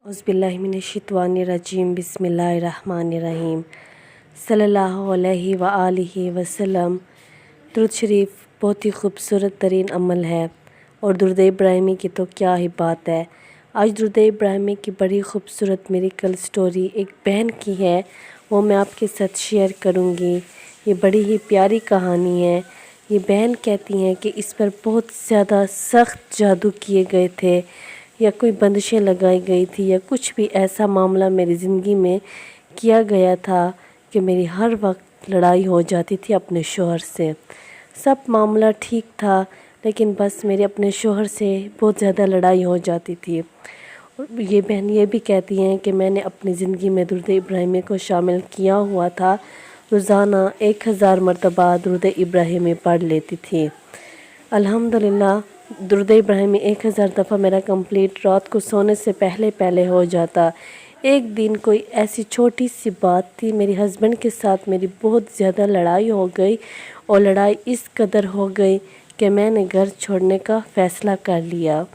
औज़ुबिल्लाहि मिनश्शैतानिर्रजीम बिस्मिल्लाहिर्रहमानिर्रहीम सल्लल्लाहु अलैहि व आलिहि वसल्लम। दुरूद शरीफ बहुत ही खूबसूरत तरीन अमल है और दुरूद इब्राहिमी की तो क्या ही बात है। आज दुरूद इब्राहिमी की बड़ी खूबसूरत मिरेकल स्टोरी एक बहन की है, वो मैं आपके साथ शेयर करूँगी। ये बड़ी ही प्यारी कहानी है। ये बहन कहती हैं कि इस पर बहुत ज़्यादा सख्त जादू किए गए थे या कोई बंदिशें लगाई गई थी या कुछ भी ऐसा मामला मेरी ज़िंदगी में किया गया था कि मेरी हर वक्त लड़ाई हो जाती थी अपने शोहर से। सब मामला ठीक था लेकिन बस मेरे अपने शोहर से बहुत ज़्यादा लड़ाई हो जाती थी। और ये बहन ये भी कहती हैं कि मैंने अपनी ज़िंदगी में दुरूद इब्राहिमी को शामिल किया हुआ था। रोज़ाना 1000 मरतबा दुरूद इब्राहिमी पढ़ लेती थी। अल्हम्दुलिल्लाह दुरूद इब्राहिमी 1000 दफ़ा मेरा कंप्लीट रात को सोने से पहले पहले हो जाता। एक दिन कोई ऐसी छोटी सी बात थी, मेरे हस्बैंड के साथ मेरी बहुत ज़्यादा लड़ाई हो गई और लड़ाई इस कदर हो गई कि मैंने घर छोड़ने का फ़ैसला कर लिया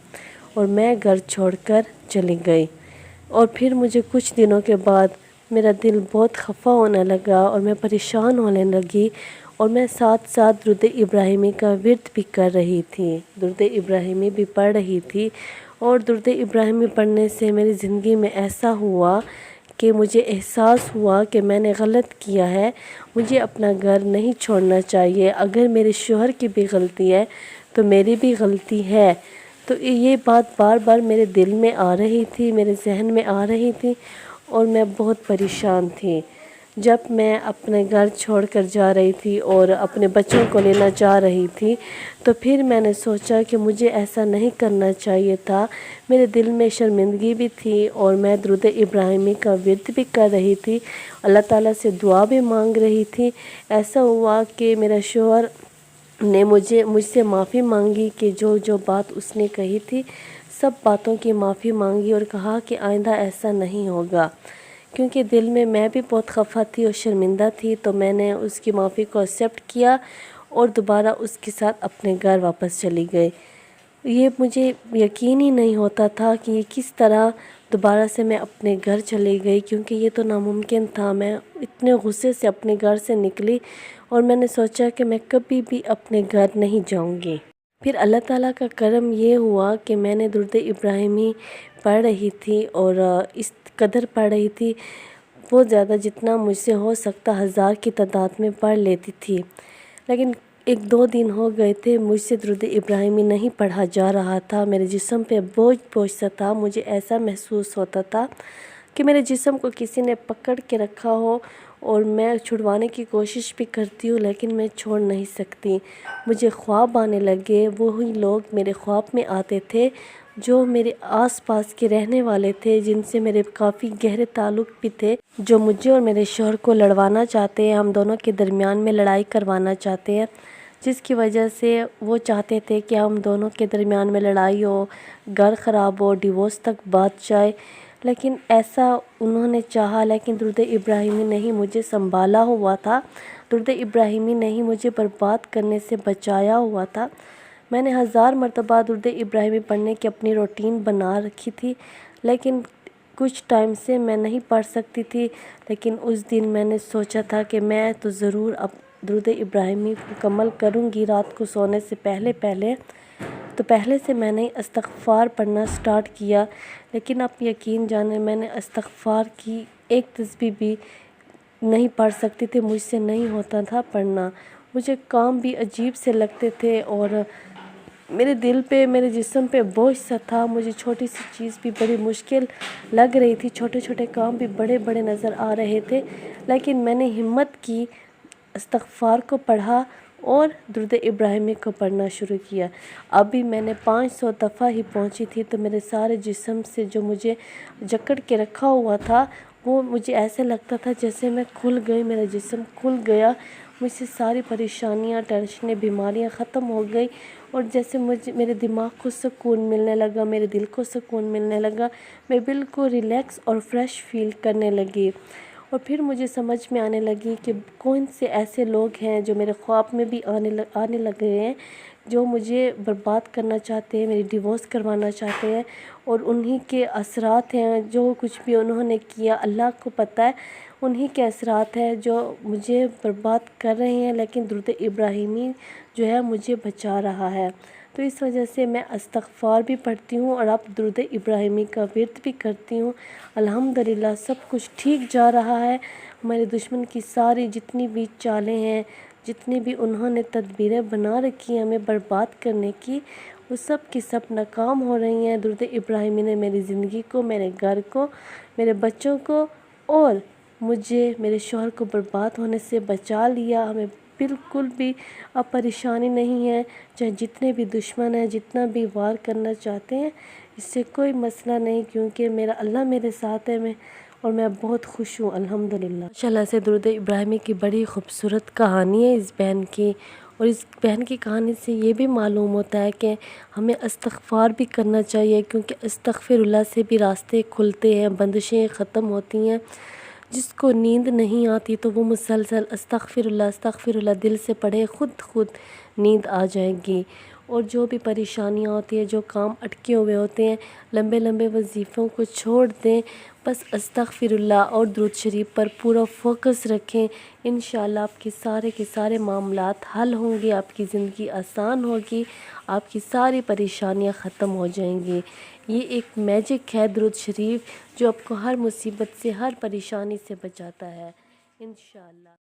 और मैं घर छोड़कर चली गई। और फिर मुझे कुछ दिनों के बाद मेरा दिल बहुत खफ़ा होने लगा और मैं परेशान होने लगी और मैं साथ साथ दुरूद इब्राहिमी का विर्द भी कर रही थी, दुरूद इब्राहिमी भी पढ़ रही थी। और दुरूद इब्राहिमी पढ़ने से मेरी ज़िंदगी में ऐसा हुआ कि मुझे एहसास हुआ कि मैंने गलत किया है, मुझे अपना घर नहीं छोड़ना चाहिए। अगर मेरे शोहर की भी गलती है तो मेरी भी गलती है। तो ये बात बार बार मेरे दिल में आ रही थी, मेरे जहन में आ रही थी और मैं बहुत परेशान थी। जब मैं अपने घर छोड़कर जा रही थी और अपने बच्चों को लेना चाह रही थी तो फिर मैंने सोचा कि मुझे ऐसा नहीं करना चाहिए था। मेरे दिल में शर्मिंदगी भी थी और मैं दुरूद इब्राहिमी का विर्द भी कर रही थी, अल्लाह ताला से दुआ भी मांग रही थी। ऐसा हुआ कि मेरा शोहर ने मुझसे माफ़ी मांगी कि जो बात उसने कही थी सब बातों की माफ़ी मांगी और कहा कि आइंदा ऐसा नहीं होगा। क्योंकि दिल में मैं भी बहुत खफ़ा थी और शर्मिंदा थी तो मैंने उसकी माफ़ी को एक्सेप्ट किया और दोबारा उसके साथ अपने घर वापस चली गई। ये मुझे यकीन ही नहीं होता था कि ये किस तरह दोबारा से मैं अपने घर चली गई, क्योंकि ये तो नामुमकिन था। मैं इतने गुस्से से अपने घर से निकली और मैंने सोचा कि मैं कभी भी अपने घर नहीं जाऊंगी। फिर अल्लाह ताला का करम ये हुआ कि मैंने दुरूद इब्राहिमी पढ़ रही थी और इस कदर पढ़ रही थी, बहुत ज़्यादा जितना मुझसे हो सकता 1000 की तादाद में पढ़ लेती थी। लेकिन 1-2 दिन हो गए थे मुझसे दुरूद इब्राहिमी नहीं पढ़ा जा रहा था। मेरे जिस्म पे बोझ बोझ सा था। मुझे ऐसा महसूस होता था कि मेरे जिस्म को किसी ने पकड़ के रखा हो और मैं छुड़वाने की कोशिश भी करती हूँ लेकिन मैं छोड़ नहीं सकती। मुझे ख्वाब आने लगे, वही लोग मेरे ख्वाब में आते थे जो मेरे आसपास के रहने वाले थे, जिनसे मेरे काफ़ी गहरे ताल्लुक़ भी थे, जो मुझे और मेरे शौहर को लड़वाना चाहते हैं, हम दोनों के दरमियान में लड़ाई करवाना चाहते हैं, जिसकी वजह से वो चाहते थे कि हम दोनों के दरमियान में लड़ाई हो, घर ख़राब हो, डिवोर्स तक बात जाए। लेकिन ऐसा उन्होंने चाहा, लेकिन दुरूद इब्राहिमी ने ही मुझे संभाला हुआ था, दुरूद इब्राहिमी ने ही मुझे बर्बाद करने से बचाया हुआ था। मैंने 1000 मरतबा दुरूद इब्राहिमी पढ़ने की अपनी रूटीन बना रखी थी, लेकिन कुछ टाइम से मैं नहीं पढ़ सकती थी। लेकिन उस दिन मैंने सोचा था कि मैं तो ज़रूर अब दुरूद इब्राहिमी मुकम्मल करूँगी रात को सोने से पहले पहले। तो पहले से मैंने इस्तग़फ़ार पढ़ना स्टार्ट किया, लेकिन आप यकीन जाने मैंने इस्तग़फ़ार की एक तस्बीह भी नहीं पढ़ सकती थी, मुझसे नहीं होता था पढ़ना। मुझे काम भी अजीब से लगते थे और मेरे दिल पे, मेरे जिस्म पे बोझ सा था। मुझे छोटी सी चीज़ भी बड़ी मुश्किल लग रही थी, छोटे छोटे काम भी बड़े बड़े नज़र आ रहे थे, लेकिन मैंने हिम्मत की, इस्तग़फ़ार को पढ़ा और दुरूद इब्राहिमी को पढ़ना शुरू किया। अभी मैंने 500 दफ़ा ही पहुंची थी तो मेरे सारे जिस्म से जो मुझे जकड़ के रखा हुआ था वो मुझे ऐसे लगता था जैसे मैं खुल गई, मेरा जिस्म खुल गया, मुझसे सारी परेशानियां, टेंशनें, बीमारियां ख़त्म हो गई और जैसे मेरे दिमाग को सुकून मिलने लगा, मेरे दिल को सुकून मिलने लगा, मैं बिल्कुल रिलैक्स और फ्रेश फील करने लगी। और फिर मुझे समझ में आने लगी कि कौन से ऐसे लोग हैं जो मेरे ख्वाब में भी आने लगे हैं, جو مجھے برباد کرنا چاہتے ہیں، میری ڈیورس کروانا چاہتے ہیں، اور انہی کے اثرات ہیں جو کچھ بھی انہوں نے کیا، اللہ کو پتہ ہے انہی کے اثرات ہیں جو مجھے برباد کر رہے ہیں، لیکن درود ابراہیمی جو ہے مجھے بچا رہا ہے۔ تو اس وجہ سے میں استغفار بھی پڑھتی ہوں اور اب درود ابراہیمی کا ورد بھی کرتی ہوں۔ الحمدللہ سب کچھ ٹھیک جا رہا ہے۔ ہمارے دشمن کی ساری جتنی بھی چالیں ہیں، جتنی بھی انہوں نے تدبیریں بنا رکھی ہیں ہمیں برباد کرنے کی، وہ سب کی سب ناکام ہو رہی ہیں۔ درود ابراہیمی نے میری زندگی کو، میرے گھر کو، میرے بچوں کو اور مجھے، میرے شوہر کو برباد ہونے سے بچا لیا۔ ہمیں بالکل بھی اب پریشانی نہیں ہے، چاہے جتنے بھی دشمن ہیں، جتنا بھی وار کرنا چاہتے ہیں، اس سے کوئی مسئلہ نہیں، کیونکہ میرا اللہ میرے ساتھ ہے، اور میں بہت خوش ہوں الحمدللہ۔ ماشاءاللہ سے درود ابراہیمی کی بڑی خوبصورت کہانی ہے اس بہن کی، اور اس بہن کی کہانی سے یہ بھی معلوم ہوتا ہے کہ ہمیں استغفار بھی کرنا چاہیے، کیونکہ استغفر اللہ سے بھی راستے کھلتے ہیں، بندشیں ختم ہوتی ہیں۔ جس کو نیند نہیں آتی تو وہ مسلسل استغفر اللہ دل سے پڑھے، خود نیند آ جائے گی۔ اور جو بھی پریشانیاں ہوتی ہیں، جو کام اٹکے ہوئے ہوتے ہیں، لمبے لمبے وظیفوں کو چھوڑ دیں، بس استغفر اللہ اور درود شریف پر پورا فوکس رکھیں۔ انشاءاللہ آپ کے سارے معاملات حل ہوں گے، آپ کی زندگی آسان ہوگی، آپ کی ساری پریشانیاں ختم ہو جائیں گی۔ یہ ایک میجک ہے درود شریف، جو آپ کو ہر مصیبت سے، ہر پریشانی سے بچاتا ہے انشاءاللہ۔